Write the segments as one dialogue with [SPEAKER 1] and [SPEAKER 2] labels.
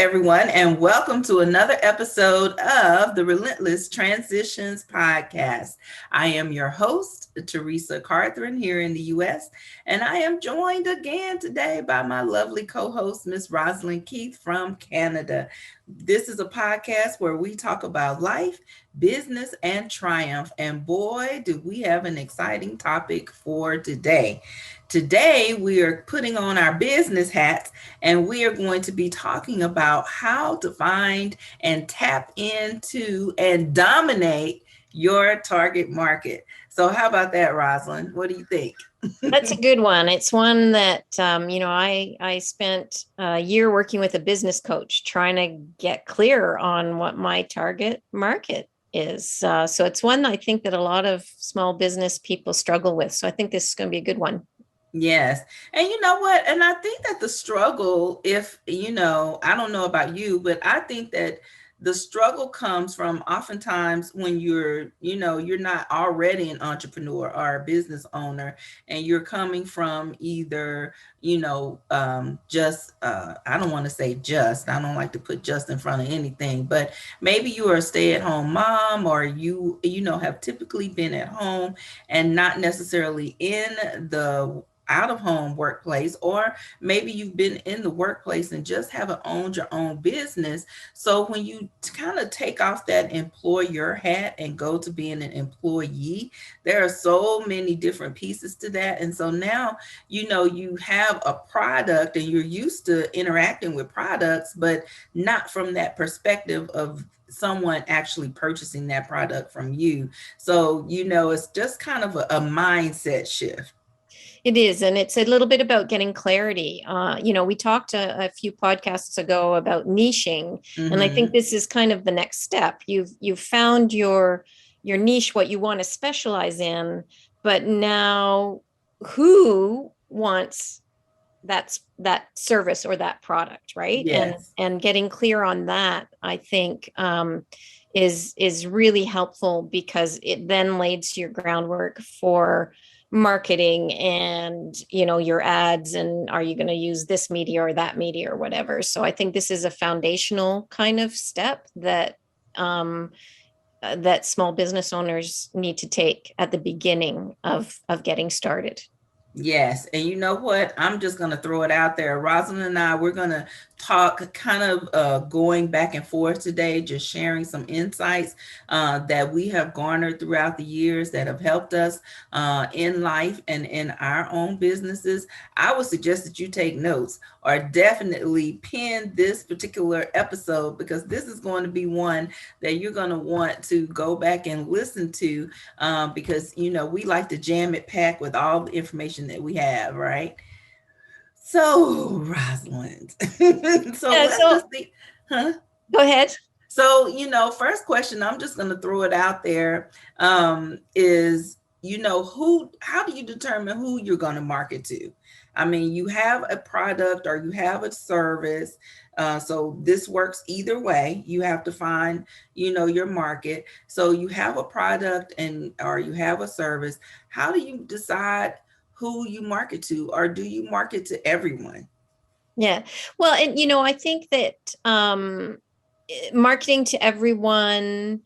[SPEAKER 1] everyone, and welcome to another episode of the Relentless Transitions Podcast. I am your host, Teresa Carthren, here in the U.S., and I am joined again today by my lovely co-host, Miss Rosalind Keith from Canada. This is a podcast where we talk about life, business, and triumph. And boy, do we have an exciting topic for today. Today, we are putting on our business hats and we are going to be talking about how to find and tap into and dominate your target market. So, how about that, Rosalind? What do you think?
[SPEAKER 2] That's a good one. It's one that, I spent a year working with a business coach trying to get clear on what my target market is. So it's one I think that a lot of small business people struggle with. So I think this is going to be a good one.
[SPEAKER 1] Yes. And you know what? And I think that the struggle, I don't know about you, but I think that the struggle comes from oftentimes when you're not already an entrepreneur or a business owner and you're coming from either, I don't want to say just, I don't like to put just in front of anything, but maybe you are a stay-at-home mom or have typically been at home and not necessarily in the out of home workplace, or maybe you've been in the workplace and just haven't owned your own business. So when you kind of take off that employer hat and go to being an employee, there are so many different pieces to that. And so now, you have a product and you're used to interacting with products, but not from that perspective of someone actually purchasing that product from you. So, it's just kind of a mindset shift.
[SPEAKER 2] It is, and it's a little bit about getting clarity. We talked a few podcasts ago about niching, and I think this is kind of the next step. You've found your niche, what you want to specialize in, but now who wants that service or that product, right?
[SPEAKER 1] Yes.
[SPEAKER 2] And getting clear on that, I think, is really helpful because it then lays your groundwork for marketing and your ads, and are you going to use this media or that media or whatever. So I think this is a foundational kind of step that that small business owners need to take at the beginning of getting started.
[SPEAKER 1] Yes. And you know what? I'm just going to throw it out there. Rosalind and I, we're going to talk kind of going back and forth today, just sharing some insights that we have garnered throughout the years that have helped us in life and in our own businesses. I would suggest that you take notes or definitely pin this particular episode because this is going to be one that you're going to want to go back and listen to because, we like to jam it packed with all the information that we have, right? So, Rosalind. So
[SPEAKER 2] Yeah,
[SPEAKER 1] let's
[SPEAKER 2] so
[SPEAKER 1] just see. Huh?
[SPEAKER 2] go ahead.
[SPEAKER 1] So, first question, I'm just going to throw it out there is, how do you determine who you're going to market to? I mean, you have a product or you have a service. So this works either way. You have to find, your market. So you have a product or you have a service. How do you decide who you market to, or do you market to everyone?
[SPEAKER 2] Yeah. Well, and I think that marketing to everyone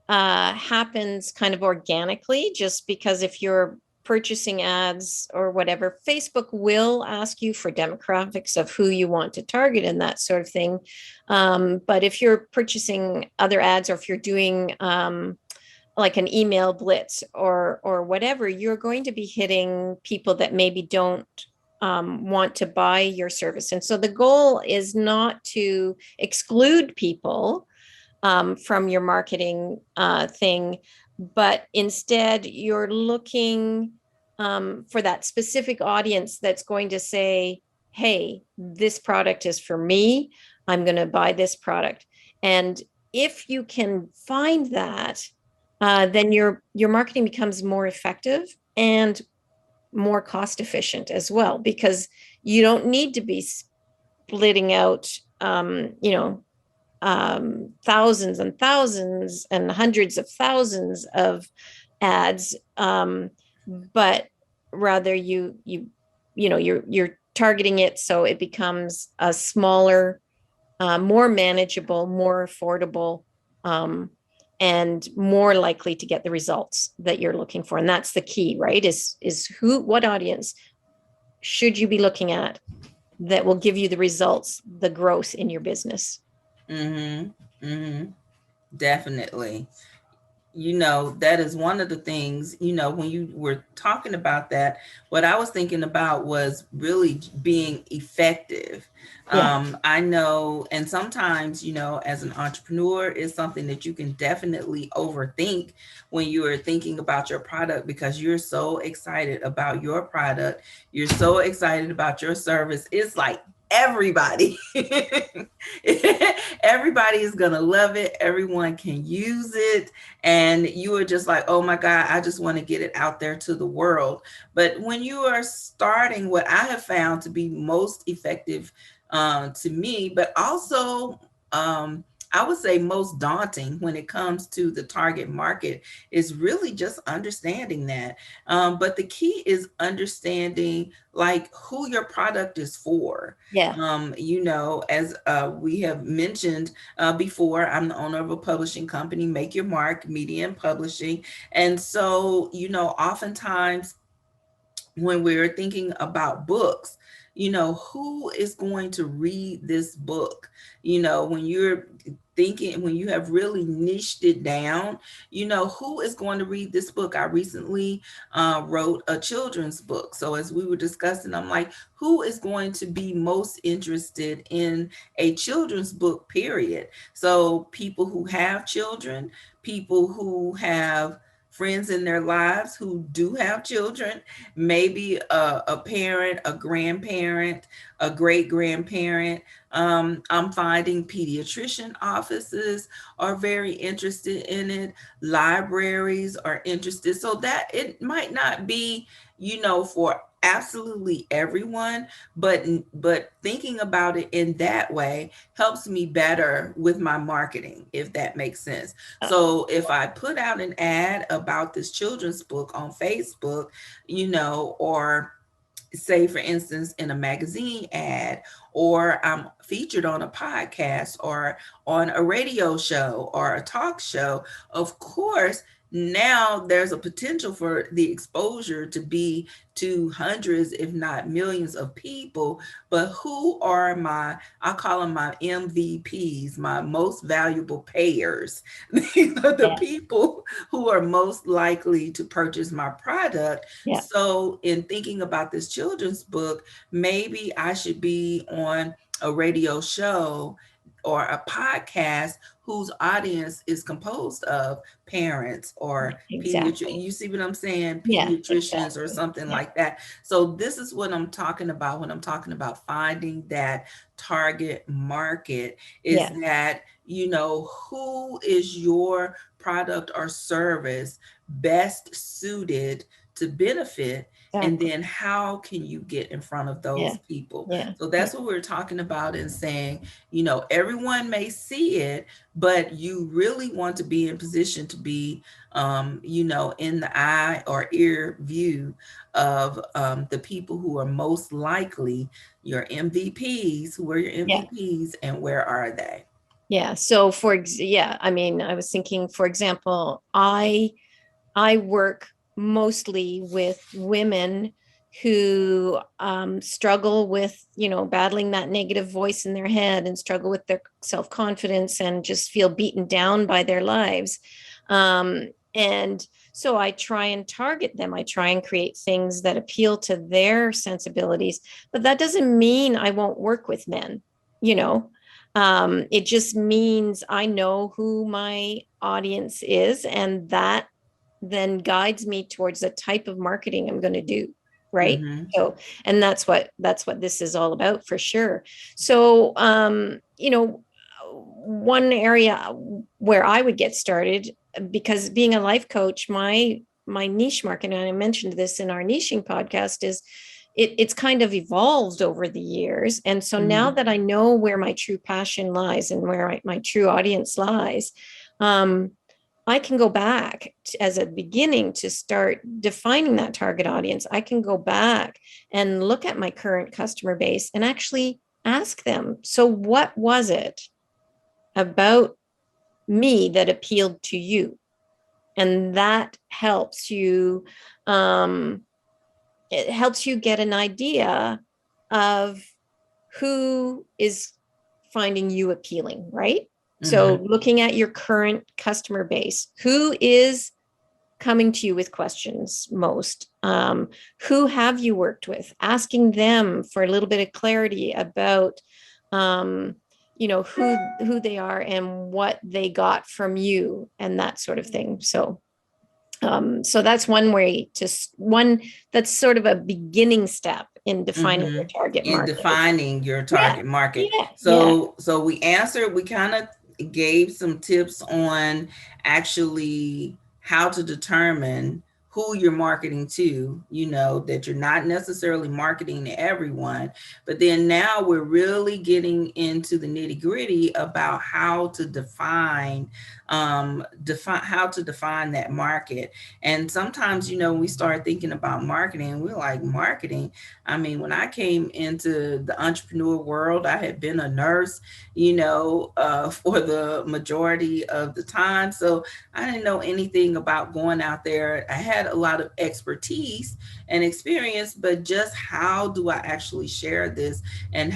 [SPEAKER 2] happens kind of organically, just because if you're purchasing ads or whatever, Facebook will ask you for demographics of who you want to target and that sort of thing. But if you're purchasing other ads, or if you're doing like an email blitz or whatever, you're going to be hitting people that maybe don't want to buy your service. And so the goal is not to exclude people from your marketing thing, but instead you're looking for that specific audience that's going to say, hey, this product is for me. I'm going to buy this product. And if you can find that, then your marketing becomes more effective and more cost efficient as well, because you don't need to be splitting out, thousands and thousands and hundreds of thousands of ads, but rather you're targeting it so it becomes a smaller more manageable, more affordable, um, and more likely to get the results that you're looking for. And that's the key, right? Is what audience should you be looking at that will give you the results, the growth in your business?
[SPEAKER 1] Mm-hmm. Mm-hmm. Definitely. That is one of the things, when you were talking about that, what I was thinking about was really being effective.
[SPEAKER 2] Yeah.
[SPEAKER 1] I know, and sometimes, as an entrepreneur, is something that you can definitely overthink when you are thinking about your product, because you're so excited about your product. You're so excited about your service. It's like everybody everybody is gonna love it, everyone can use it, and you are just like, oh my God, I just want to get it out there to the world. But when you are starting, what I have found to be most effective, to me, but also, I would say most daunting when it comes to the target market, is really just understanding that. But the key is understanding like who your product is for.
[SPEAKER 2] Yeah.
[SPEAKER 1] As we have mentioned before, I'm the owner of a publishing company, Make Your Mark Media and Publishing. And so, oftentimes when we're thinking about books, who is going to read this book? When you're thinking, when you have really niched it down, who is going to read this book? I recently wrote a children's book. So as we were discussing, I'm like, who is going to be most interested in a children's book, period? So people who have children, people who have friends in their lives who do have children, maybe a parent, a grandparent, a great grandparent. I'm finding pediatrician offices are very interested in it. Libraries are interested. So that it might not be, for absolutely everyone, but thinking about it in that way helps me better with my marketing, if that makes sense. So if I put out an ad about this children's book on Facebook, or say for instance in a magazine ad, or I'm featured on a podcast or on a radio show or a talk show, of course now there's a potential for the exposure to be to hundreds if not millions of people. But who are my, I call them my MVPs, my most valuable payers? These are the
[SPEAKER 2] Yeah.
[SPEAKER 1] people who are most likely to purchase my product.
[SPEAKER 2] Yeah.
[SPEAKER 1] So, in thinking about this children's book, maybe I should be on a radio show or a podcast whose audience is composed of parents or
[SPEAKER 2] Exactly.
[SPEAKER 1] you see what I'm saying,
[SPEAKER 2] Yeah.
[SPEAKER 1] pediatricians or
[SPEAKER 2] Exactly.
[SPEAKER 1] something
[SPEAKER 2] Yeah.
[SPEAKER 1] like that. So this is what I'm talking about when I'm talking about finding that target market, is
[SPEAKER 2] Yeah.
[SPEAKER 1] that who is your product or service best suited to benefit, and
[SPEAKER 2] Exactly.
[SPEAKER 1] then how can you get in front of
[SPEAKER 2] Yeah.
[SPEAKER 1] those people?
[SPEAKER 2] Yeah.
[SPEAKER 1] So
[SPEAKER 2] Yeah.
[SPEAKER 1] that's what we're talking about and saying, everyone may see it, but you really want to be in position to be, in the eye or ear view of the people who are most likely your MVPs. Who are your
[SPEAKER 2] Yeah.
[SPEAKER 1] MVPs and where are they?
[SPEAKER 2] Yeah. So yeah, I mean, I was thinking, for example, I work mostly with women who struggle with, battling that negative voice in their head and struggle with their self-confidence and just feel beaten down by their lives. And so I try and target them. I try and create things that appeal to their sensibilities, but that doesn't mean I won't work with men, you know. It just means I know who my audience is, and that then guides me towards the type of marketing I'm going to do, right?
[SPEAKER 1] Mm-hmm.
[SPEAKER 2] So, and that's what this is all about for sure. So, one area where I would get started, because being a life coach, my niche market, and I mentioned this in our niching podcast, is it's kind of evolved over the years. And so now
[SPEAKER 1] Mm-hmm.
[SPEAKER 2] that I know where my true passion lies and where my true audience lies, um, I can go back as a beginning to start defining that target audience. I can go back and look at my current customer base and actually ask them, so what was it about me that appealed to you? And that helps you, it helps you get an idea of who is finding you appealing, right? So
[SPEAKER 1] Mm-hmm.
[SPEAKER 2] looking at your current customer base, who is coming to you with questions most? Who have you worked with? Asking them for a little bit of clarity about, um, who they are and what they got from you and that sort of thing. So that's one way to one that's sort of a beginning step in defining your
[SPEAKER 1] Mm-hmm.
[SPEAKER 2] target
[SPEAKER 1] In
[SPEAKER 2] market.
[SPEAKER 1] defining your
[SPEAKER 2] Yeah,
[SPEAKER 1] target market.
[SPEAKER 2] yeah, yeah.
[SPEAKER 1] So we kind of gave some tips on actually how to determine who you're marketing to, that you're not necessarily marketing to everyone. But then now we're really getting into the nitty gritty about how to define that market. And sometimes, we start thinking about marketing, we're like, marketing. I mean, when I came into the entrepreneur world, I had been a nurse, for the majority of the time. So I didn't know anything about going out there. I had a lot of expertise and experience, but just how do I actually share this, and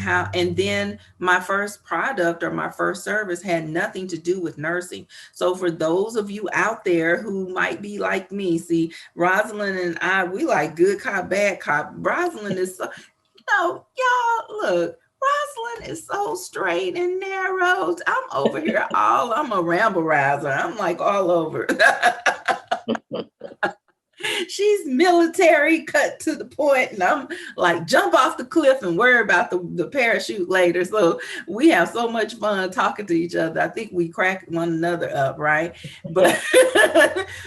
[SPEAKER 1] then my first product or my first service had nothing to do with nursing. So for those of you out there who might be like me, see, Rosalind and I, we like good cop, bad cop. Rosalind is so, y'all, look, Rosalind is so straight and narrow. I'm over here I'm a ramble rouser. I'm like all over. She's military, cut to the point, and I'm like, jump off the cliff and worry about the parachute later. So we have so much fun talking to each other. I think we crack one another up, right? But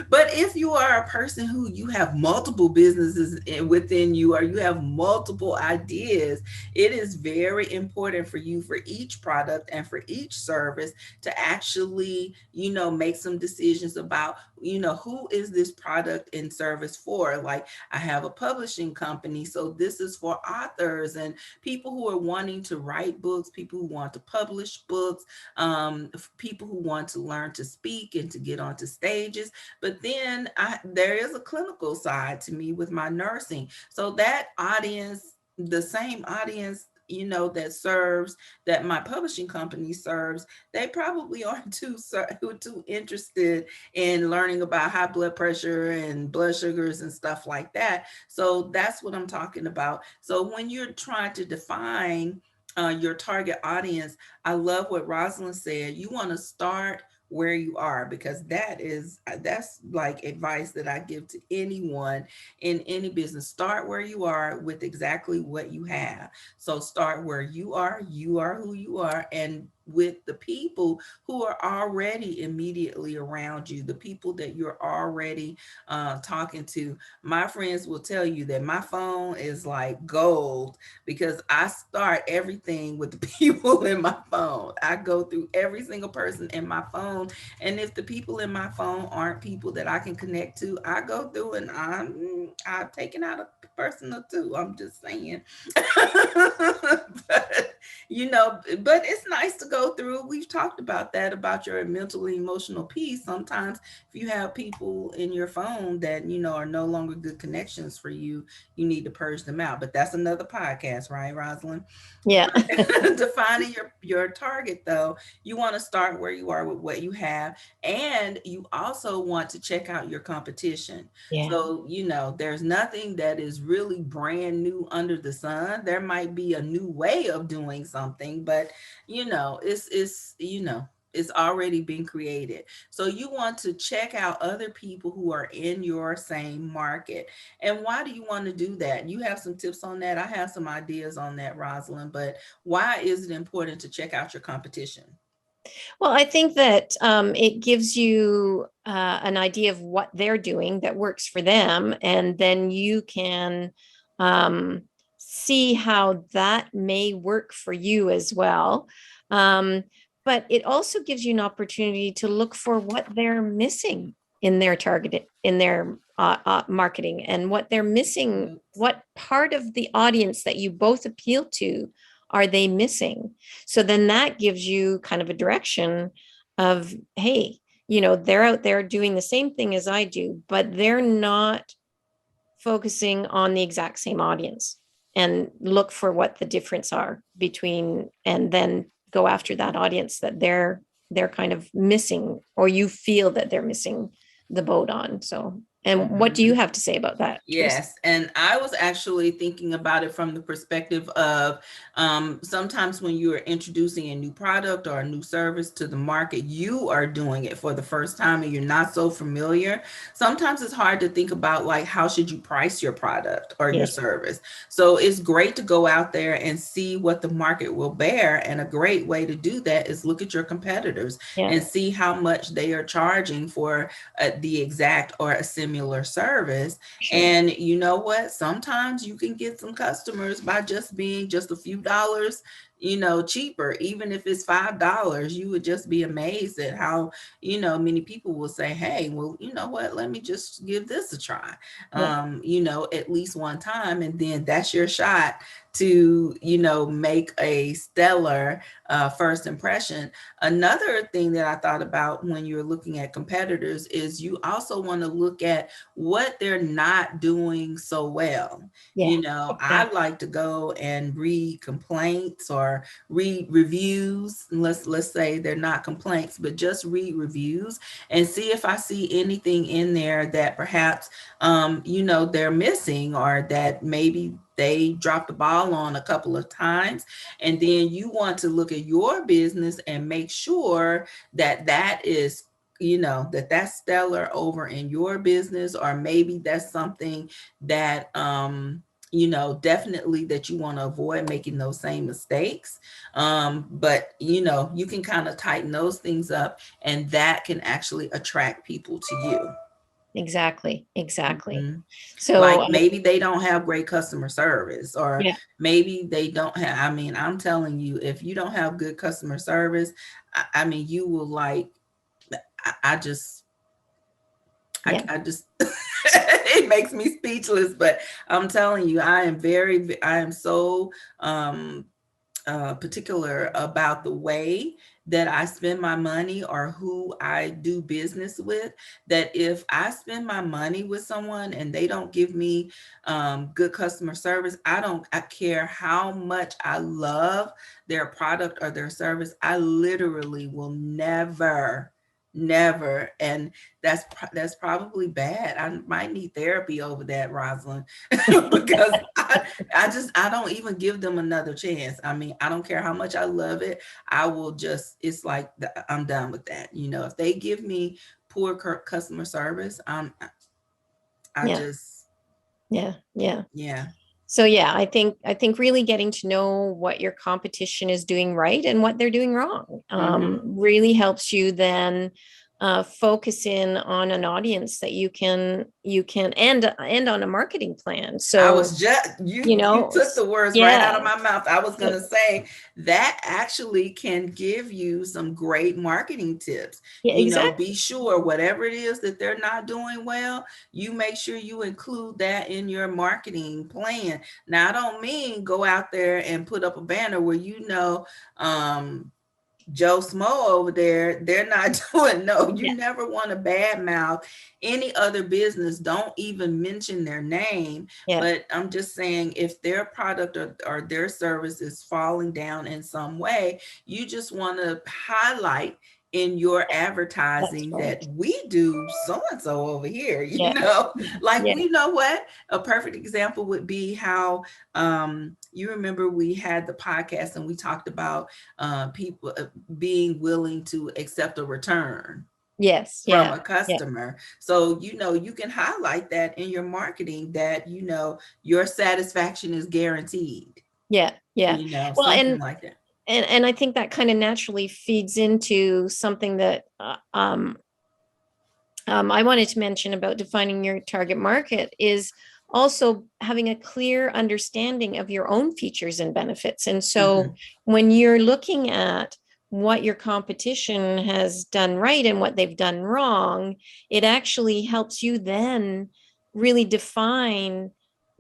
[SPEAKER 1] but if you are a person who you have multiple businesses within you, or you have multiple ideas, it is very important for you, for each product and for each service, to actually, make some decisions about, who is this product and service for. Like, I have a publishing company, so this is for authors and people who are wanting to write books, people who want to publish books, people who want to learn to speak and to get onto stages. But then there is a clinical side to me with my nursing. So that audience, the same audience, that my publishing company serves, they probably aren't too interested in learning about high blood pressure and blood sugars and stuff like that. So that's what I'm talking about. So when you're trying to define your target audience, I love what Rosalind said. You want to start where you are, because that's like advice that I give to anyone in any business. Start where you are with exactly what you have. So start where you are who you are, and with the people who are already immediately around you, the people that you're already talking to. My friends will tell you that my phone is like gold, because I start everything with the people in my phone. I go through every single person in my phone. And if the people in my phone aren't people that I can connect to, I go through and I've taken out a person or two. I'm just saying. but, but it's nice to go through. We've talked about that, about your mental and emotional peace. Sometimes if you have people in your phone that, are no longer good connections for you, you need to purge them out. But that's another podcast, right, Rosalind?
[SPEAKER 2] Yeah.
[SPEAKER 1] Defining your target, though, you want to start where you are with what you have, and you also want to check out your competition.
[SPEAKER 2] Yeah.
[SPEAKER 1] So there's nothing that is really brand new under the sun. There might be a new way of doing something, but it's already been created. So you want to check out other people who are in your same market. And why do you want to do that? You have some tips on that. I have some ideas on that, Rosalind, but why is it important to check out your competition?
[SPEAKER 2] Well, I think that it gives you an idea of what they're doing that works for them, and then you can um, see how that may work for you as well. Um, but it also gives you an opportunity to look for what they're missing in their target, in their marketing, and what they're missing,
[SPEAKER 1] Oops.
[SPEAKER 2] what part of the audience that you both appeal to are they missing? So then that gives you kind of a direction of, hey, they're out there doing the same thing as I do, but they're not focusing on the exact same audience, and look for what the difference are between, and then go after that audience that they're kind of missing, or you feel that they're missing the boat on. So, and what do you
[SPEAKER 1] Mhm.
[SPEAKER 2] have to say about that, Teresa?
[SPEAKER 1] Yes, and I was actually thinking about it from the perspective of sometimes when you are introducing a new product or a new service to the market, you are doing it for the first time and you're not so familiar. Sometimes it's hard to think about like how should you price your product or your
[SPEAKER 2] Yes.
[SPEAKER 1] service. So it's great to go out there and see what the market will bear. And a great way to do that is look at your competitors
[SPEAKER 2] Yeah.
[SPEAKER 1] and see how much they are charging for the exact or a similar service.
[SPEAKER 2] Sure.
[SPEAKER 1] And you know what? Sometimes you can get some customers by just being just a few dollars, cheaper. Even if it's $5, you would just be amazed at how, many people will say, hey, well, you know what? Let me just give this a try,
[SPEAKER 2] Yeah.
[SPEAKER 1] at least one time. And then that's your shot to, make a stellar first impression. Another thing that I thought about when you're looking at competitors is you also want to look at what they're not doing so well.
[SPEAKER 2] Yeah.
[SPEAKER 1] I
[SPEAKER 2] Exactly.
[SPEAKER 1] like to go and read complaints or read reviews. Let's say they're not complaints, but just read reviews and see if I see anything in there that perhaps they're missing, or that maybe they dropped the ball on a couple of times. And then you want to look at your business and make sure that that is, that's stellar over in your business, or maybe that's something that definitely that you want to avoid making those same mistakes. But you can kind of tighten those things up, and that can actually attract people to you.
[SPEAKER 2] Exactly. Exactly.
[SPEAKER 1] Mhm.
[SPEAKER 2] So,
[SPEAKER 1] Like maybe they don't have great customer service, or
[SPEAKER 2] yeah.
[SPEAKER 1] maybe they don't have, I mean, I'm telling you, if you don't have good customer service, I mean, you will like, I just,
[SPEAKER 2] Yeah.
[SPEAKER 1] I just, it makes me speechless, but I'm telling you, I am so, particular about the way that I spend my money or who I do business with. That if I spend my money with someone and they don't give me good customer service, I care how much I love their product or their service. I literally will never, and that's probably bad. I might need therapy over that, Rosalind, because I don't even give them another chance. I mean, I don't care how much I love it. I will just, it's like I'm done with that. If they give me poor customer service, I
[SPEAKER 2] Yeah.
[SPEAKER 1] just,
[SPEAKER 2] Yeah. Yeah.
[SPEAKER 1] yeah.
[SPEAKER 2] So yeah, I think really getting to know what your competition is doing right and what they're doing wrong
[SPEAKER 1] Hmm.
[SPEAKER 2] really helps you then focus in on an audience that you can and on a marketing plan.
[SPEAKER 1] I
[SPEAKER 2] So
[SPEAKER 1] was just you took the words right out of
[SPEAKER 2] yeah,
[SPEAKER 1] my mouth. I was going
[SPEAKER 2] so,
[SPEAKER 1] to say that actually can give you some great marketing tips.
[SPEAKER 2] yeah,
[SPEAKER 1] Be
[SPEAKER 2] exactly.
[SPEAKER 1] sure whatever it is that they're not doing well, you make sure you include that in your marketing plan. Now, I don't mean go out there and put up a banner where um Joe Smo over there, they're not doing. No, you
[SPEAKER 2] Yeah,
[SPEAKER 1] never want to badmouth any other business. Don't even mention their name.
[SPEAKER 2] yeah,
[SPEAKER 1] But I'm just saying, if their product or their service is falling down in some way, you just want to highlight in your
[SPEAKER 2] that's
[SPEAKER 1] advertising
[SPEAKER 2] right.
[SPEAKER 1] that we do so and so over here.
[SPEAKER 2] Yeah, yeah,
[SPEAKER 1] Like,
[SPEAKER 2] yeah,
[SPEAKER 1] we know what a perfect example would be how you remember we had the podcast and we talked about people being willing to accept a return
[SPEAKER 2] yes,
[SPEAKER 1] from
[SPEAKER 2] yeah,
[SPEAKER 1] a
[SPEAKER 2] yeah,
[SPEAKER 1] customer. So, you can highlight that in your marketing, that, your satisfaction is guaranteed,
[SPEAKER 2] yeah, yeah. Well,
[SPEAKER 1] something like that.
[SPEAKER 2] and I think that kind of naturally feeds into something that I wanted to mention about defining your target market is also having a clear understanding of your own features and benefits. And so
[SPEAKER 1] Hmm.
[SPEAKER 2] when you're looking at what your competition has done right and what they've done wrong, it actually helps you then really define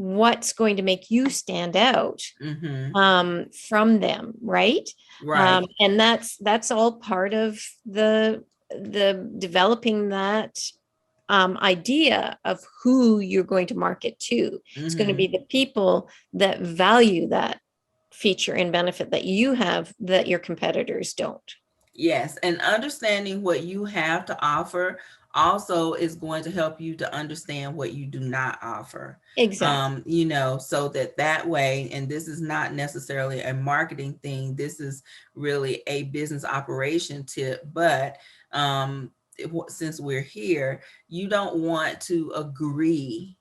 [SPEAKER 2] what's going to make you stand out
[SPEAKER 1] Mm-hmm.
[SPEAKER 2] from them, right?
[SPEAKER 1] Right.
[SPEAKER 2] And that's all part of the developing that idea of who you're going to market to. It's going to
[SPEAKER 1] Mm-hmm.
[SPEAKER 2] be the people that value that feature and benefit that you have that your competitors don't.
[SPEAKER 1] Yes, and understanding what you have to offer also is going to help you to understand what you do not offer.
[SPEAKER 2] Exactly.
[SPEAKER 1] So that way, and this is not necessarily a marketing thing, this is really a business operation tip, but since we're here, you don't want to agree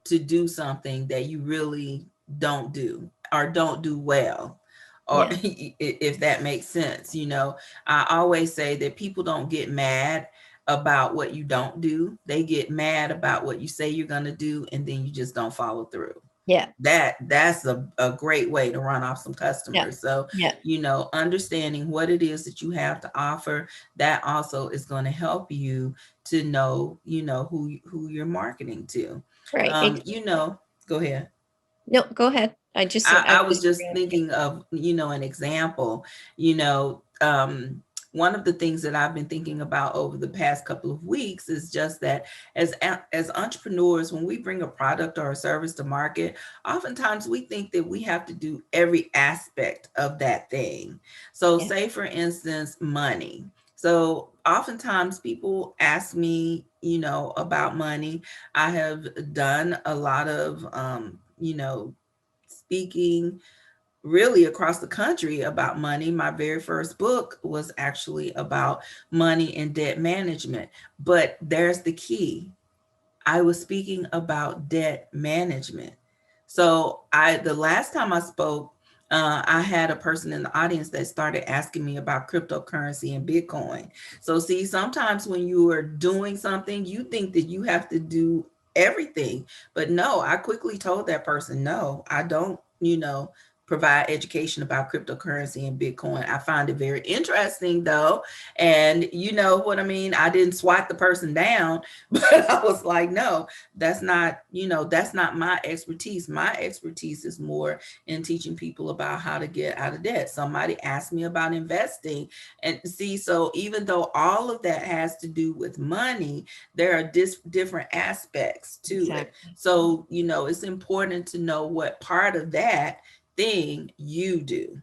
[SPEAKER 1] to do something that you really don't do or don't do well, or
[SPEAKER 2] Yeah.
[SPEAKER 1] if that makes sense. I always say that people don't get mad about what you don't do, they get mad about what you say you're going to do and then you just don't follow through.
[SPEAKER 2] Yeah.
[SPEAKER 1] That's a great way to run off some
[SPEAKER 2] Yeah.
[SPEAKER 1] customers. So
[SPEAKER 2] Yeah.
[SPEAKER 1] understanding what it is that you have to offer, that also is going to help you to know who you're marketing to.
[SPEAKER 2] Right.
[SPEAKER 1] Go ahead.
[SPEAKER 2] No, go ahead. I
[SPEAKER 1] I was
[SPEAKER 2] was just
[SPEAKER 1] just thinking of, an example, one of the things that I've been thinking about over the past couple of weeks is just that as entrepreneurs, when we bring a product or a service to market, oftentimes we think that we have to do every aspect of that thing. So
[SPEAKER 2] yeah.
[SPEAKER 1] say for instance, money. So oftentimes people ask me, about money. I have done a lot of, speaking really across the country about money. My very first book was actually about money and debt management. But there's the key. I was speaking about debt management. So the last time I spoke, I had a person in the audience that started asking me about cryptocurrency and Bitcoin. So see, sometimes when you are doing something, you think that you have to do everything. But no, I quickly told that person, no, I don't, provide education about cryptocurrency and Bitcoin. I find it very interesting though. And you know what I mean? I didn't swat the person down, but I was like, no, that's not my expertise. My expertise is more in teaching people about how to get out of debt. Somebody asked me about investing. And see, so even though all of that has to do with money, there are different aspects to it.
[SPEAKER 2] Exactly.
[SPEAKER 1] So, it's important to know what part of that thing you do.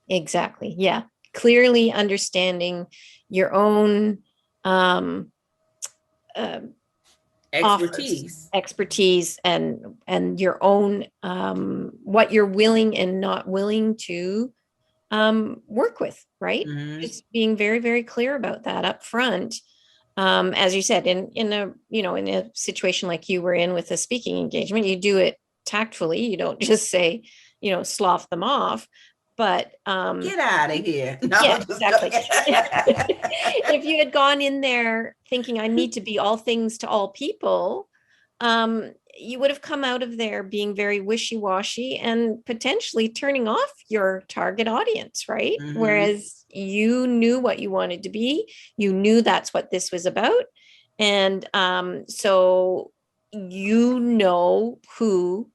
[SPEAKER 2] Exactly. Yeah. Clearly understanding your own um, uh, offers,
[SPEAKER 1] Expertise.
[SPEAKER 2] expertise, and your own what you're willing and not willing to work with, right?
[SPEAKER 1] Hmm.
[SPEAKER 2] Just being very, very clear about that up front. As you said, in a situation like you were in with a speaking engagement, you do it tactfully. You don't just say, slough them off. But
[SPEAKER 1] Get out of here. No,
[SPEAKER 2] yeah,
[SPEAKER 1] just go
[SPEAKER 2] exactly.
[SPEAKER 1] ahead.
[SPEAKER 2] If you had gone in there thinking I need to be all things to all people, you would have come out of there being very wishy-washy and potentially turning off your target audience, right?
[SPEAKER 1] Hmm.
[SPEAKER 2] Whereas you knew what you wanted to be, you knew that's what this was about. And so you know who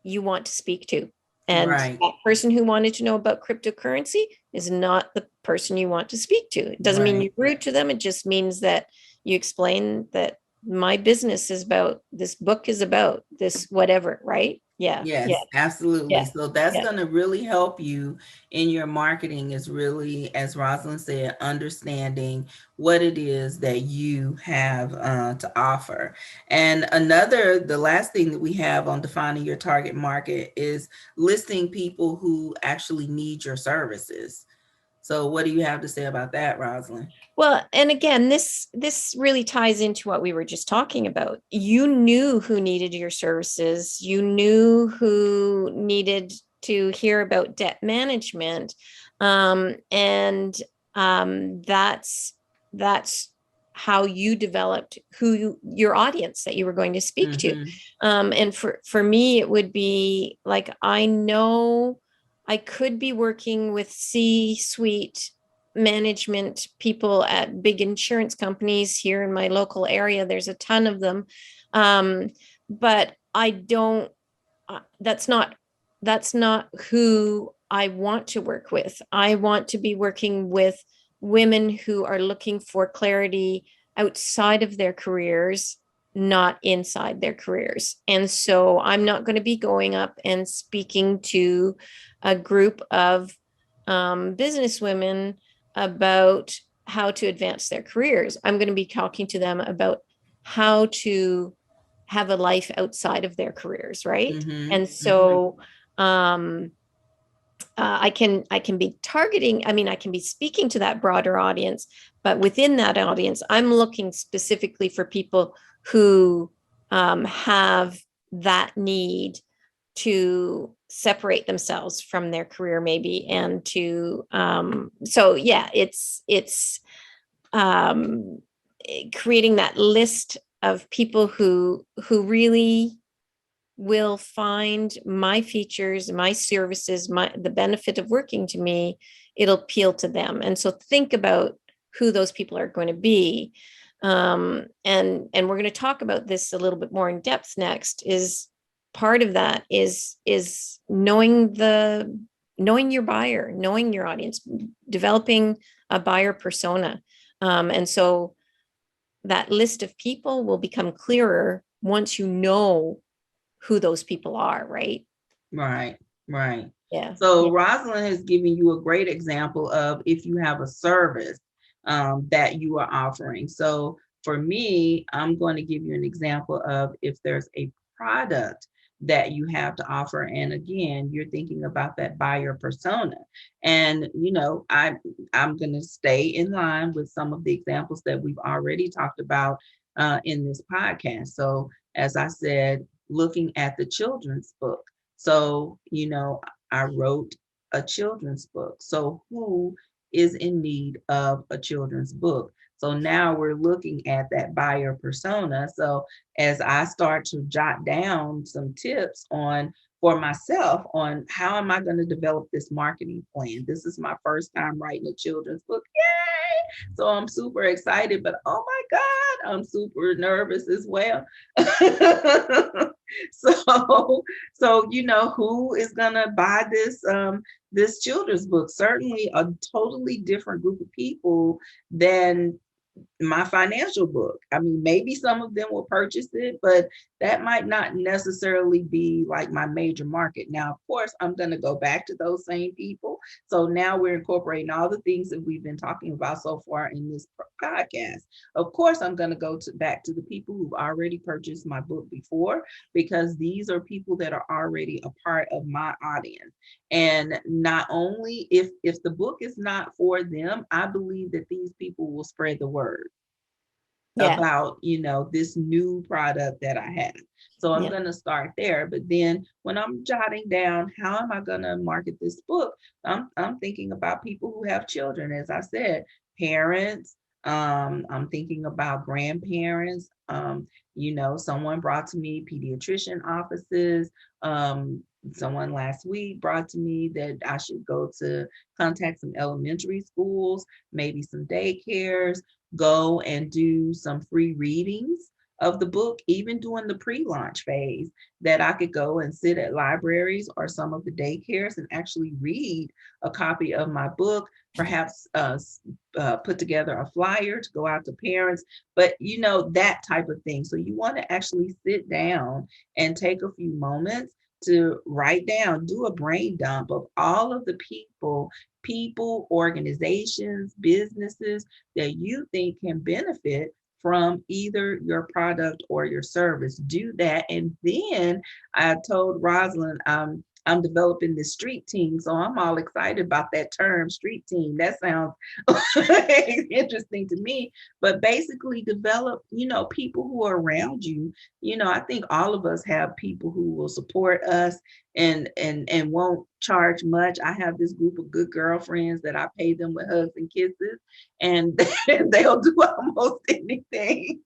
[SPEAKER 2] you want to speak to. And
[SPEAKER 1] Right.
[SPEAKER 2] that person who wanted to know about cryptocurrency is not the person you want to speak to. It doesn't mean
[SPEAKER 1] Right.
[SPEAKER 2] you're rude to them. It just means that you explain that my business is about, this book is about this, whatever, right? Yeah. Yeah.
[SPEAKER 1] Yes, absolutely.
[SPEAKER 2] Yeah.
[SPEAKER 1] So that's
[SPEAKER 2] Yeah.
[SPEAKER 1] going to really help you in your marketing, is really, as Rosalind said, understanding what it is that you have to offer. And the last thing that we have on defining your target market is listing people who actually need your services. So what do you have to say about that, Rosalind?
[SPEAKER 2] Well, and again, this really ties into what we were just talking about. You knew who needed your services. You knew who needed to hear about debt management, and that's how you developed your audience that you were going to speak to.
[SPEAKER 1] Mm-hmm.
[SPEAKER 2] And for me, it would be like, I know I could be working with C-suite management people at big insurance companies here in my local area. There's a ton of them. But I don't, that's not who I want to work with. I want to be working with women who are looking for clarity outside of their careers, not inside their careers. And so I'm not going to be going up and speaking to a group of businesswomen about how to advance their careers. I'm going to be talking to them about how to have a life outside of their careers, right?
[SPEAKER 1] Mm-hmm.
[SPEAKER 2] And
[SPEAKER 1] Mm-hmm.
[SPEAKER 2] so um, I can be targeting. I mean, I can be speaking to that broader audience, but within that audience, I'm looking specifically for people who have that need to separate themselves from their career, maybe, and to so yeah, it's um, creating that list of people who really will find my features, my services, the benefit of working to me, it'll appeal to them. And so think about who those people are going to be. And we're going to talk about this a little bit more in depth next. Is part of that is knowing your buyer, knowing your audience, developing a buyer persona. And so that list of people will become clearer once you know who those people are, right?
[SPEAKER 1] Right, right.
[SPEAKER 2] Yeah.
[SPEAKER 1] So
[SPEAKER 2] Yeah.
[SPEAKER 1] Rosalind has given you a great example of if you have a service that you are offering. So for me, I'm going to give you an example of if there's a product that you have to offer. And again, you're thinking about that buyer persona. And I'm going to stay in line with some of the examples that we've already talked about in this podcast. So as I said, looking at the children's book. So, I wrote a children's book. So, who is in need of a children's book? So now we're looking at that buyer persona. So as I start to jot down some tips on for myself on how am I going to develop this marketing plan? This is my first time writing a children's book. Yay! So I'm super excited, but oh my God, I'm super nervous as well. so who is gonna buy this children's book? Certainly a totally different group of people than my financial book. I mean, maybe some of them will purchase it, but that might not necessarily be like my major market. Now, of course, I'm going to go back to those same people. So now we're incorporating all the things that we've been talking about so far in this podcast. Of course, I'm going to go back to the people who've already purchased my book before, because these are people that are already a part of my audience. And not only if the book is not for them, I believe that these people will spread the word
[SPEAKER 2] Yeah.
[SPEAKER 1] about this new product that I have. So I'm
[SPEAKER 2] Yeah.
[SPEAKER 1] going to start there. But then when I'm jotting down how am I going to market this book, I'm thinking about people who have children, as I said, parents. I'm thinking about grandparents. Someone brought to me pediatrician offices. Someone last week brought to me that I should go to contact some elementary schools, maybe some daycares, go and do some free readings of the book, even during the pre-launch phase, that I could go and sit at libraries or some of the daycares and actually read a copy of my book, perhaps put together a flyer to go out to parents, but that type of thing. So you want to actually sit down and take a few moments to write down, do a brain dump of all of the people, organizations, businesses that you think can benefit from either your product or your service. Do that. And then I told Rosalind, I'm developing this street team. So I'm all excited about that term, street team. That sounds interesting to me. But basically develop, people who are around you. I think all of us have people who will support us and won't charge much. I have this group of good girlfriends that I pay them with hugs and kisses, and they'll do almost anything.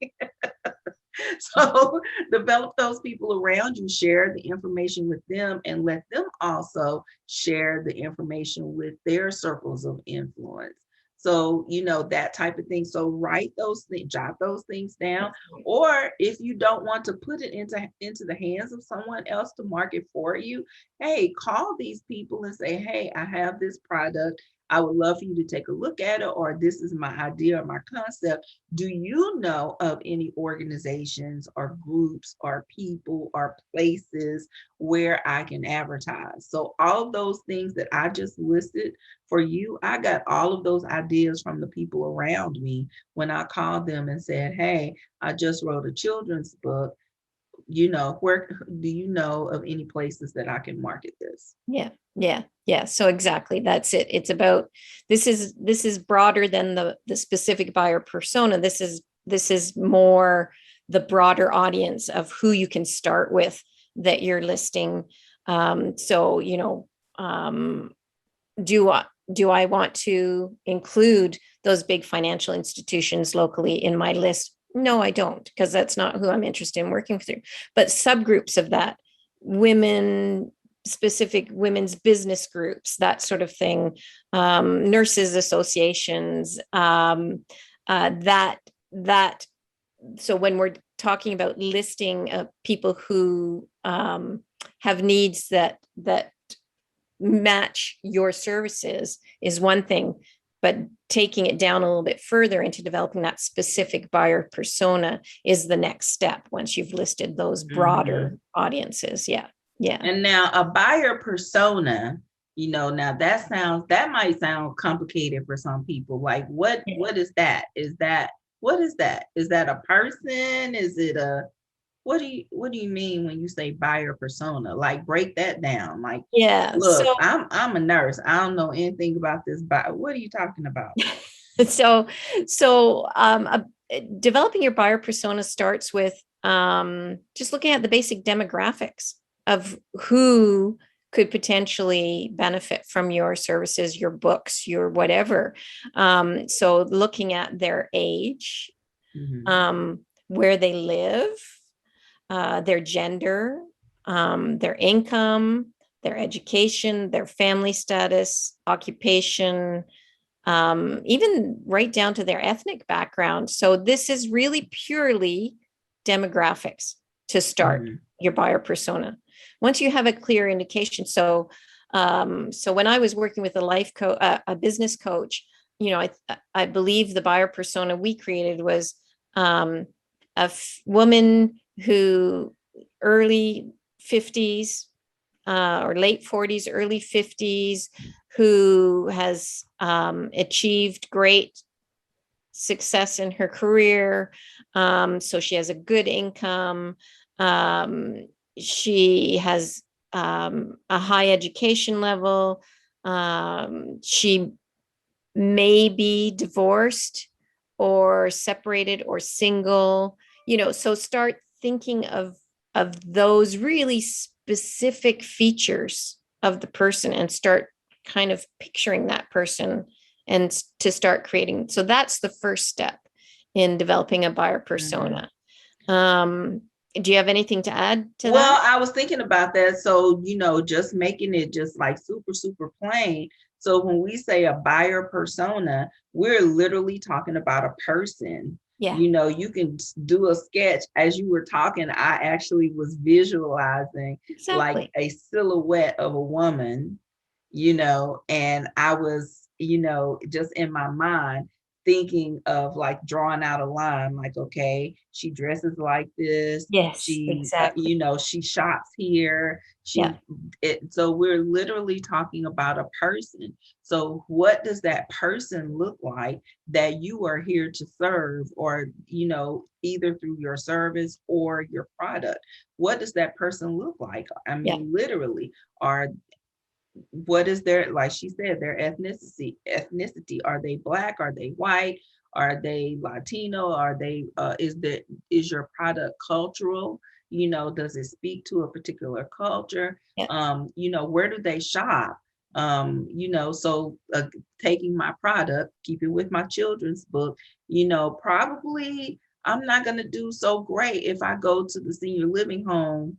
[SPEAKER 1] So develop those people around you, share the information with them, and let them also share the information with their circles of influence. So, that type of thing. So write those things, jot those things down.
[SPEAKER 2] That's right.
[SPEAKER 1] Or if you don't want to put it into the hands of someone else to market for you, hey, call these people and say, hey, I have this product. I would love for you to take a look at it, or this is my idea or my concept. Do you know of any organizations or groups or people or places where I can advertise? So all of those things that I just listed for you, I got all of those ideas from the people around me when I called them and said, hey, I just wrote a children's book. Where do you know of any places that I can market this?
[SPEAKER 2] Yeah, yeah, yeah. So exactly, that's it. It's about, this is broader than the specific buyer persona. This is more the broader audience of who you can start with that you're listing. So do I want to include those big financial institutions locally in my list? No, I don't, because that's not who I'm interested in working through. But subgroups of that, women, specific women's business groups, that sort of thing, nurses associations, that. So when we're talking about listing people who have needs that match your services is one thing, but taking it down a little bit further into developing that specific buyer persona is the next step once you've listed those broader audiences. Yeah. Yeah.
[SPEAKER 1] And now a buyer persona, now that might sound complicated for some people. Like what is that? What is that? Is that a person? Is it what do you mean when you say buyer persona? Like break that down. Like,
[SPEAKER 2] Yeah.
[SPEAKER 1] look, I'm a nurse. I don't know anything about this, but what are you talking about?
[SPEAKER 2] So developing your buyer persona starts with just looking at the basic demographics of who could potentially benefit from your services, your books, your whatever. So looking at their age, where they live, their gender, their income, their education, their family status, occupation, even right down to their ethnic background. So this is really purely demographics to start your buyer persona. Once you have a clear indication, so when I was working with a life coach, a business coach, I believe the buyer persona we created was woman who early 50s or late 40s, early 50s, who has achieved great success in her career. So she has a good income. She has a high education level. She may be divorced or separated or single, so start thinking of those really specific features of the person and start kind of picturing that person and to start creating. So that's the first step in developing a buyer persona. Do you have anything to add to that?
[SPEAKER 1] Well, I was thinking about that. So, just making it just like super, super plain. So when we say a buyer persona, we're literally talking about a person.
[SPEAKER 2] Yeah.
[SPEAKER 1] You can do a sketch. As you were talking, I actually was visualizing like a silhouette of a woman, and I was, just in my mind thinking of like drawing out a line, like, okay, she dresses like this.
[SPEAKER 2] Yes,
[SPEAKER 1] She,
[SPEAKER 2] exactly.
[SPEAKER 1] she shops here.
[SPEAKER 2] Yeah.
[SPEAKER 1] So we're literally talking about a person. So what does that person look like that you are here to serve, or, either through your service or your product? What does that person look like? I mean,
[SPEAKER 2] Yeah.
[SPEAKER 1] literally, are what is their, like she said, their ethnicity? Are they Black? Are they white? Are they Latino? Are they is your product cultural? Does it speak to a particular culture?
[SPEAKER 2] Yeah.
[SPEAKER 1] Where do they shop? So taking my product, keep it with my children's book, probably I'm not going to do so great if I go to the senior living home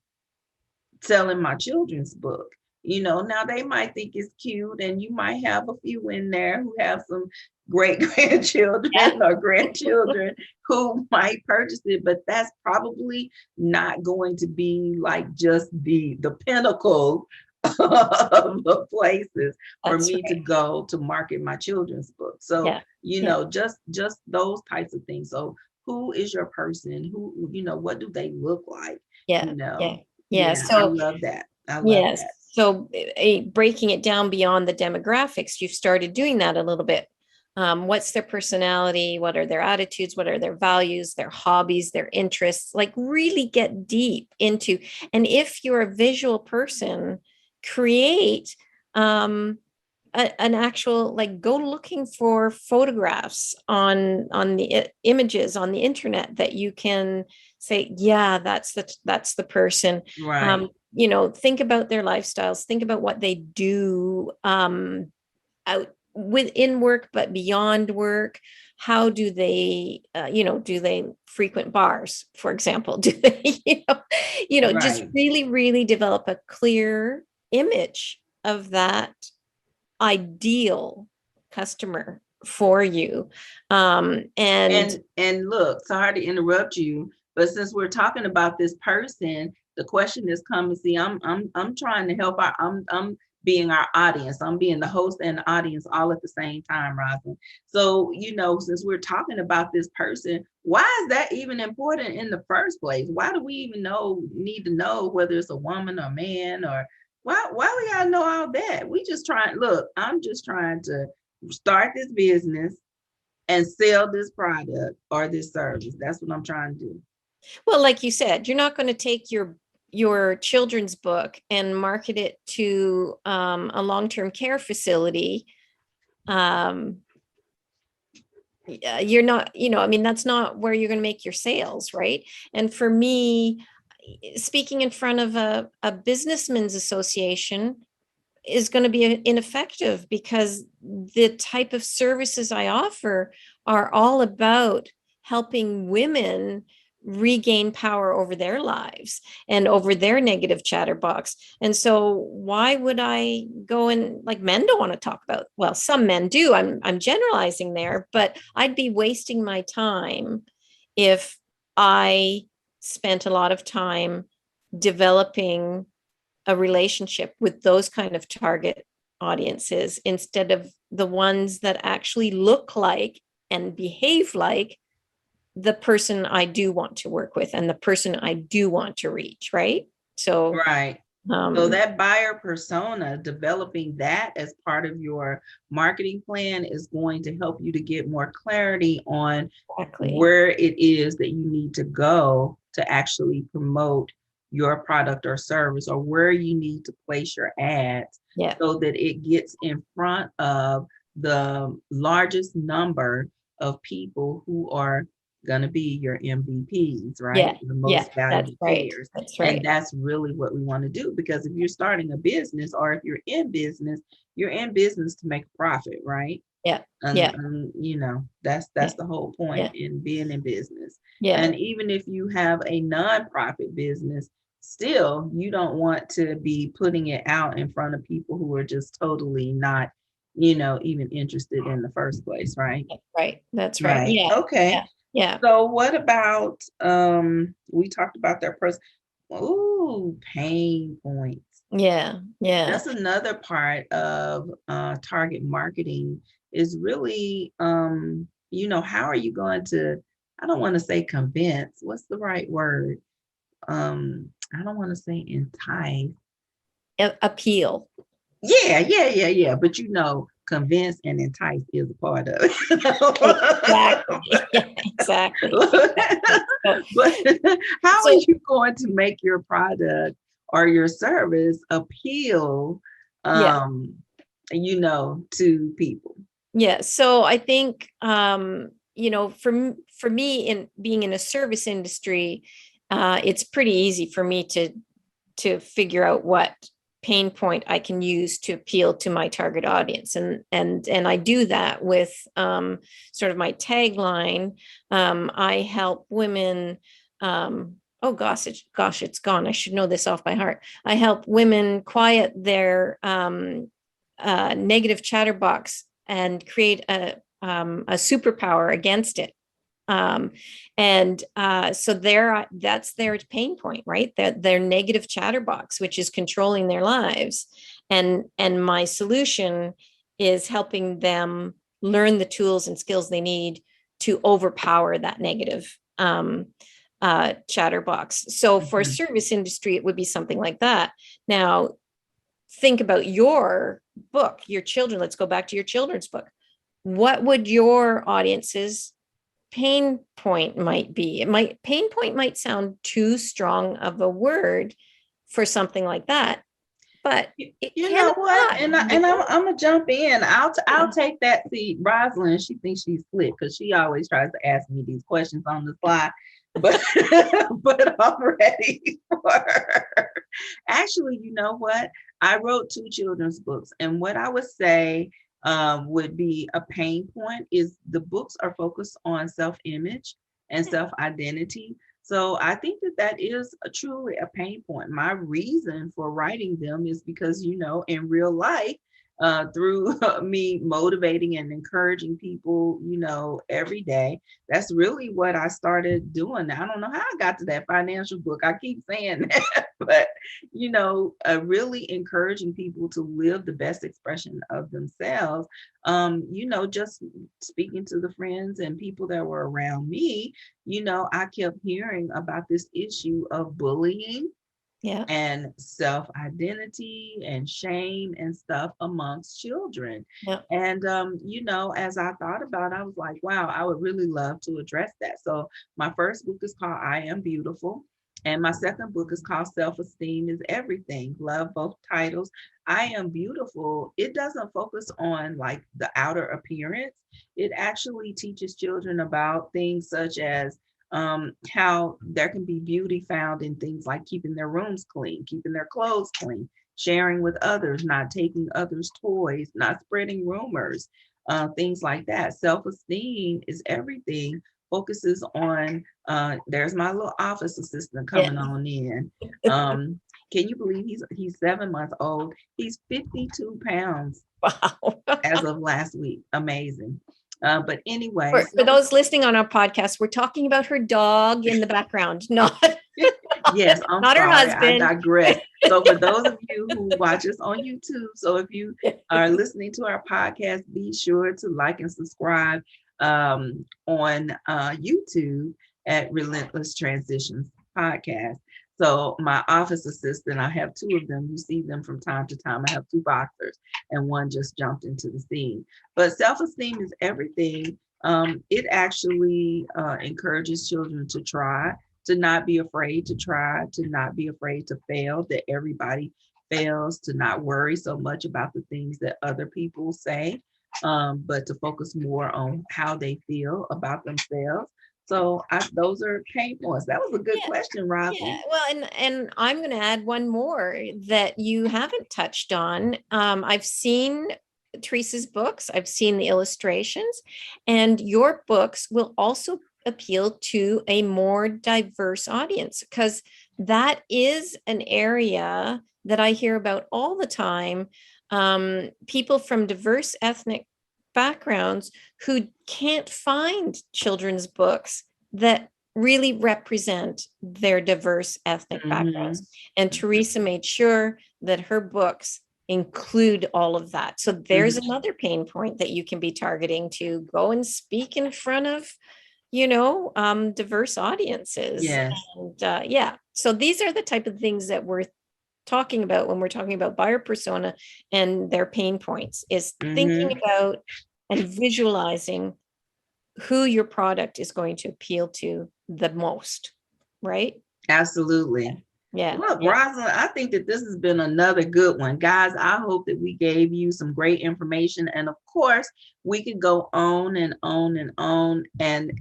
[SPEAKER 1] selling my children's book. Now they might think it's cute, and you might have a few in there who have some great
[SPEAKER 2] Yeah.
[SPEAKER 1] grandchildren or grandchildren who might purchase it, but that's probably not going to be like just the pinnacle of the places for
[SPEAKER 2] That's
[SPEAKER 1] me to
[SPEAKER 2] right.
[SPEAKER 1] go to market my children's book. So,
[SPEAKER 2] Yeah. Yeah.
[SPEAKER 1] just those types of things. So who is your person? Who, what do they look like?
[SPEAKER 2] Yeah. Yeah. Yeah.
[SPEAKER 1] Yeah, I
[SPEAKER 2] So,
[SPEAKER 1] love that. I love
[SPEAKER 2] yes.
[SPEAKER 1] that.
[SPEAKER 2] So breaking it down beyond the demographics, you've started doing that a little bit. What's their personality? What are their attitudes? What are their values, their hobbies, their interests? Like really get deep into, and if you're a visual person, create an actual, like, go looking for photographs on the images on the internet that you can say, yeah, that's the person.
[SPEAKER 1] Right,
[SPEAKER 2] Think about their lifestyles, think about what they do out within work, but beyond work. How do they, do they frequent bars, for example? Do they, just
[SPEAKER 1] right.
[SPEAKER 2] really, really develop a clear image of that ideal customer for you. And
[SPEAKER 1] And look, sorry to interrupt you, but since we're talking about this person, the question is coming. See, I'm trying to help our I'm being our audience. I'm being the host and the audience all at the same time, Rosin. So, since we're talking about this person, why is that even important in the first place? Why do we even need to know whether it's a woman or man, or why we gotta know all that? We just trying, look, I'm just trying to start this business and sell this product or this service. That's what I'm trying to do.
[SPEAKER 2] well, like you said, you're not going to take your children's book and market it to a long-term care facility. um, you're not, I mean, that's not where you're going to make your sales, right? And for me, speaking in front of a businessmen's association is going to be ineffective, because the type of services I offer are all about helping women regain power over their lives and over their negative chatterbox. And so why would I go, and like, men don't want to talk about, well, some men do. I'm generalizing there, but I'd be wasting my time if I spent a lot of time developing a relationship with those kind of target audiences instead of the ones that actually look like and behave like the person I do want to work with and the person I do want to reach, right? So,
[SPEAKER 1] Right. So
[SPEAKER 2] um,
[SPEAKER 1] that buyer persona, developing that as part of your marketing plan is going to help you to get more clarity on
[SPEAKER 2] exactly.
[SPEAKER 1] where it is that you need to go to actually promote your product or service, or where you need to place your ads
[SPEAKER 2] Yeah.
[SPEAKER 1] so that it gets in front of the largest number of people who are going to be your MVPs, right?
[SPEAKER 2] Yeah.
[SPEAKER 1] The
[SPEAKER 2] Yeah.
[SPEAKER 1] most
[SPEAKER 2] That's
[SPEAKER 1] valuable
[SPEAKER 2] right.
[SPEAKER 1] payers.
[SPEAKER 2] That's
[SPEAKER 1] And
[SPEAKER 2] right.
[SPEAKER 1] that's really what we want to do, because if you're starting a business, or if you're in business to make a profit, right?
[SPEAKER 2] Yeah. Yeah.
[SPEAKER 1] And that's
[SPEAKER 2] Yeah.
[SPEAKER 1] the whole point
[SPEAKER 2] Yeah.
[SPEAKER 1] in being in business.
[SPEAKER 2] Yeah.
[SPEAKER 1] And even if you have a nonprofit business, still you don't want to be putting it out in front of people who are just totally not, even interested in the first place, right?
[SPEAKER 2] Right. That's right.
[SPEAKER 1] Right.
[SPEAKER 2] Yeah.
[SPEAKER 1] Okay.
[SPEAKER 2] Yeah. Yeah.
[SPEAKER 1] So what about we talked about their person. Ooh, pain points.
[SPEAKER 2] Yeah. Yeah.
[SPEAKER 1] That's another part of target marketing, is really, how are you going to, I don't want to say convince, what's the right word? I don't want to say entice.
[SPEAKER 2] Appeal.
[SPEAKER 1] Yeah. But convince and entice is a part of it.
[SPEAKER 2] Exactly. Yeah, exactly. Exactly. So,
[SPEAKER 1] But how are
[SPEAKER 2] so
[SPEAKER 1] you going to make your product or your service appeal,
[SPEAKER 2] yeah.
[SPEAKER 1] um, to people?
[SPEAKER 2] Yeah. So I think, for me, in being in a service industry, it's pretty easy for me to figure out what pain point I can use to appeal to my target audience. And I do that with sort of my tagline. I help women. Oh gosh, it's gone. I should know this off by heart. I help women quiet their negative chatterbox and create a superpower against it. So that's their pain point, right? Their negative chatterbox, which is controlling their lives. And my solution is helping them learn the tools and skills they need to overpower that negative chatterbox. So for service industry, it would be something like that. Now, think about your book, your children. Let's go back to your children's book. What would your audience's pain point might be? Pain point might sound too strong of a word for something like that, but it
[SPEAKER 1] you
[SPEAKER 2] can
[SPEAKER 1] know what?
[SPEAKER 2] apply.
[SPEAKER 1] I'm gonna jump in. I'll take that. See, Rosalind, she thinks she's slick because she always tries to ask me these questions on the fly. But but I'm ready for her. Actually, you know what? I wrote 2 children's books, and what I would say would be a pain point is the books are focused on self-image and self-identity. So I think that that is truly a pain point. My reason for writing them is because, in real life, through me motivating and encouraging people, every day, that's really what I started doing. I don't know how I got to that financial book. I keep saying that, but, really encouraging people to live the best expression of themselves. Just speaking to the friends and people that were around me, I kept hearing about this issue of bullying
[SPEAKER 2] Yeah.
[SPEAKER 1] and self-identity and shame and stuff amongst children.
[SPEAKER 2] Yeah.
[SPEAKER 1] And as I thought about it, I was like, wow, I would really love to address that. So my first book is called I Am Beautiful. And my second book is called Self-Esteem is Everything. Love both titles. I Am Beautiful. It doesn't focus on like the outer appearance. It actually teaches children about things such as how there can be beauty found in things like keeping their rooms clean, keeping their clothes clean, sharing with others, not taking others' toys, not spreading rumors, things like that. Self-esteem is everything. Focuses on, there's my little office assistant
[SPEAKER 2] Yeah.
[SPEAKER 1] coming on in. Can you believe he's 7 months old? He's 52 pounds
[SPEAKER 2] Wow.
[SPEAKER 1] as of last week. Amazing. But anyway,
[SPEAKER 2] For those listening on our podcast, we're talking about her dog in the background, not
[SPEAKER 1] yes, I'm
[SPEAKER 2] not her
[SPEAKER 1] sorry, I
[SPEAKER 2] husband.
[SPEAKER 1] digress. So for those of you who watch us on YouTube, so if you are listening to our podcast, be sure to like and subscribe on YouTube at Relentless Transitions Podcast. So my office assistant, I have 2 of them. You see them from time to time. I have 2 boxers, and one just jumped into the scene. But self-esteem is everything. It actually encourages children to try, to not be afraid to try, to not be afraid to fail, that everybody fails, to not worry so much about the things that other people say, but to focus more on how they feel about themselves. So those are pain points. That was a good
[SPEAKER 2] Yeah.
[SPEAKER 1] question, Rosalind.
[SPEAKER 2] Yeah. Well, and I'm going to add one more that you haven't touched on. I've seen Teresa's books, I've seen the illustrations, and your books will also appeal to a more diverse audience because that is an area that I hear about all the time. People from diverse ethnic backgrounds who can't find children's books that really represent their diverse ethnic
[SPEAKER 1] Mm-hmm.
[SPEAKER 2] backgrounds. And Teresa made sure that her books include all of that. So there's
[SPEAKER 1] Mm-hmm.
[SPEAKER 2] another pain point that you can be targeting to go and speak in front of, diverse audiences.
[SPEAKER 1] Yes.
[SPEAKER 2] And yeah, so these are the type of things that we're talking about when we're talking about buyer persona and their pain points is thinking
[SPEAKER 1] Mm-hmm.
[SPEAKER 2] about and visualizing who your product is going to appeal to the most, right?
[SPEAKER 1] Absolutely.
[SPEAKER 2] Yeah.
[SPEAKER 1] Look,
[SPEAKER 2] Yeah.
[SPEAKER 1] Rosalind, I think that this has been another good one. Guys, I hope that we gave you some great information. And of course, we could go on and on and on. And,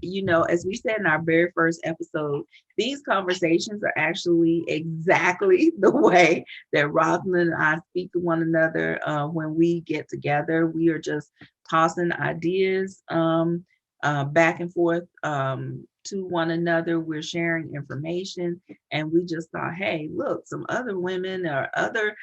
[SPEAKER 1] as we said in our very first episode, these conversations are actually exactly the way that Rosalind and I speak to one another when we get together. We are just tossing ideas back and forth. to one another. We're sharing information, and we just thought, hey, look, some other women or other,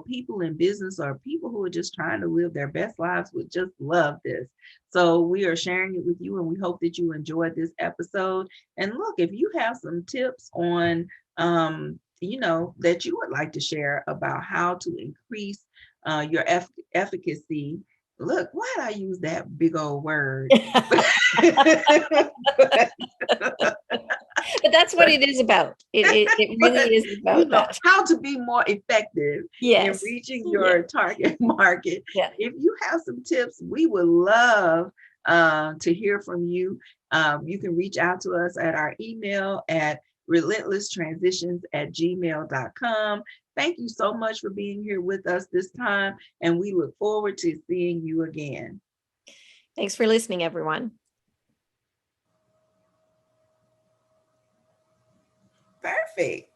[SPEAKER 1] people in business or people who are just trying to live their best lives would just love this. So we are sharing it with you, and we hope that you enjoyed this episode. And look, if you have some tips on, that you would like to share about how to increase your efficacy. Look, why did I use that big old word?
[SPEAKER 2] But that's what it is about. It really
[SPEAKER 1] But
[SPEAKER 2] is about that.
[SPEAKER 1] how to be more effective in
[SPEAKER 2] Yes.
[SPEAKER 1] reaching
[SPEAKER 2] Yeah.
[SPEAKER 1] your target market.
[SPEAKER 2] Yeah.
[SPEAKER 1] If you have some tips, we would love to hear from you. You can reach out to us at our email at relentlesstransitions@gmail.com. Thank you so much for being here with us this time, and we look forward to seeing you again.
[SPEAKER 2] Thanks for listening, everyone.
[SPEAKER 1] Perfect.